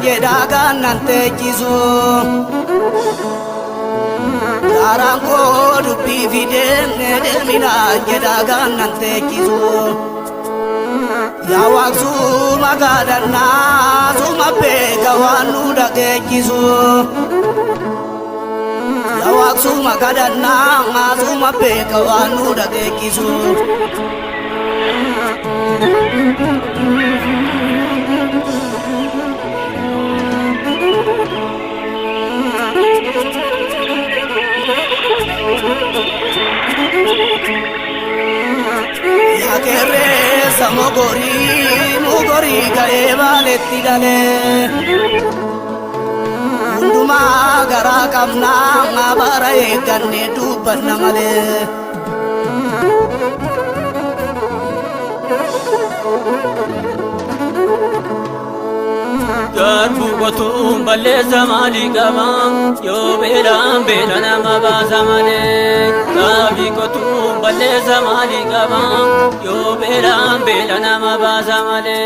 jedhagan nante jisu Karango dubbi fiden demina jedhagan nante jisu Ya waksu magadana sumape kawanu dage jisu Ya waksu magadana sumape kawanu dage jisu Ya kere samogori gae baletti dale Unduma gara kamna ngabara eganne dubanna male Garbu kotum balle zamali gabam yo belam belana mabasa male Gabi kotum balle zamali gabam yo belam belana mabasa male